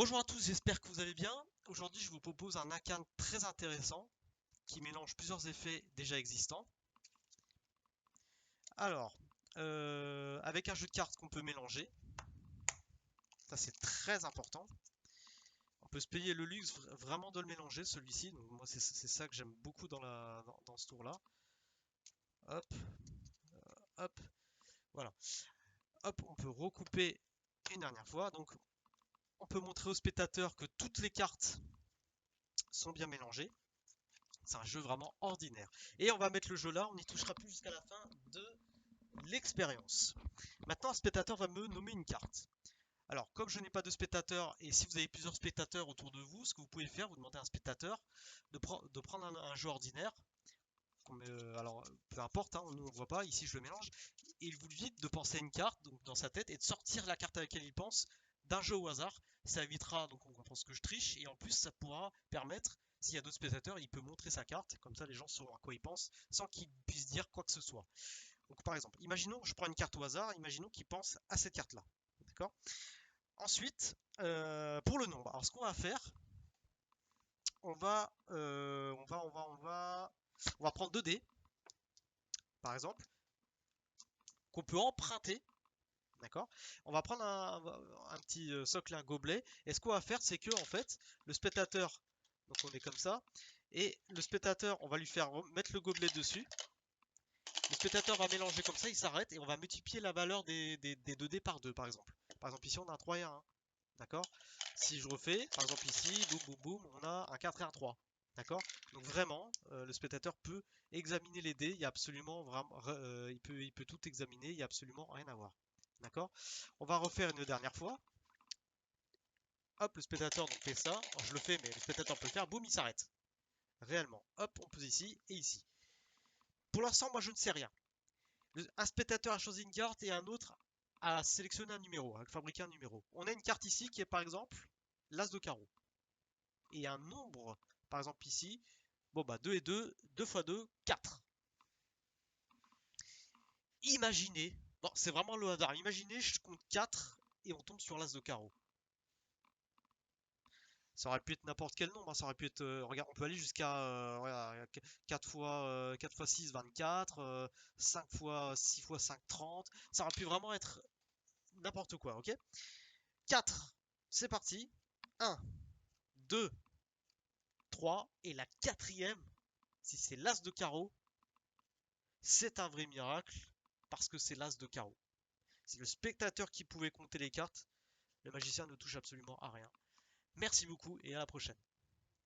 Bonjour à tous, j'espère que vous allez bien. Aujourd'hui, je vous propose un arcane très intéressant qui mélange plusieurs effets déjà existants. Alors, avec un jeu de cartes qu'on peut mélanger, ça c'est très important. On peut se payer le luxe vraiment de le mélanger celui-ci. Donc moi c'est ça que j'aime beaucoup dans ce tour-là. Hop, hop, voilà. Hop, on peut recouper une dernière fois. Donc on peut montrer au spectateur que toutes les cartes sont bien mélangées. C'est un jeu vraiment ordinaire. Et on va mettre le jeu là, on n'y touchera plus jusqu'à la fin de l'expérience. Maintenant, un spectateur va me nommer une carte. Alors, comme je n'ai pas de spectateur, et si vous avez plusieurs spectateurs autour de vous, ce que vous pouvez faire, vous demandez à un spectateur de prendre un jeu ordinaire. Alors, peu importe, hein, nous on ne voit pas, ici je le mélange. Et il vous dit de penser à une carte donc, dans sa tête et de sortir la carte à laquelle il pense d'un jeu au hasard. Ça évitera, donc on pense que je triche, et en plus ça pourra permettre, s'il y a d'autres spectateurs, il peut montrer sa carte, comme ça les gens sauront à quoi il pense, sans qu'il puisse dire quoi que ce soit. Donc par exemple, imaginons, je prends une carte au hasard, imaginons qu'il pense à cette carte-là. D'accord. Ensuite, pour le nombre, alors ce qu'on va faire, on va prendre 2 dés, par exemple, qu'on peut emprunter. D'accord. On va prendre un petit socle, un gobelet. Et ce qu'on va faire, c'est que en fait, le spectateur, donc on est comme ça, et le spectateur, on va lui faire mettre le gobelet dessus. Le spectateur va mélanger comme ça, il s'arrête et on va multiplier la valeur des 2 dés par 2, par exemple. Par exemple, ici, on a un 3 et un 1. D'accord. Si je refais, par exemple ici, boum boum boum, on a un 4 et un 3. D'accord. Donc vraiment, le spectateur peut examiner les dés, il y a absolument vraiment, il peut tout examiner, il n'y a absolument rien à voir. D'accord. On va refaire une dernière fois. Hop, le spectateur donc fait ça. Alors, je le fais, mais le spectateur peut le faire. Boum, il s'arrête. Réellement. Hop, on pose ici et ici. Pour l'instant, moi je ne sais rien. Un spectateur a choisi une carte et un autre a sélectionné un numéro, a fabriqué un numéro. On a une carte ici qui est par exemple l'As de carreau. Et un nombre, par exemple ici, bon bah 2 et 2, 2 fois 2, 4. Imaginez, bon c'est vraiment le hasard, imaginez je compte 4 et on tombe sur l'As de carreau. Ça aurait pu être n'importe quel nombre, hein. Ça aurait pu être, regarde, on peut aller jusqu'à 4 fois 6, 24, 5 fois 6 fois 5, 30. Ça aurait pu vraiment être n'importe quoi, ok. 4, c'est parti. 1, 2, 3, et la quatrième, si c'est l'As de carreau, c'est un vrai miracle, parce que c'est l'As de carreau. C'est le spectateur qui pouvait compter les cartes, le magicien ne touche absolument à rien. Merci beaucoup et à la prochaine.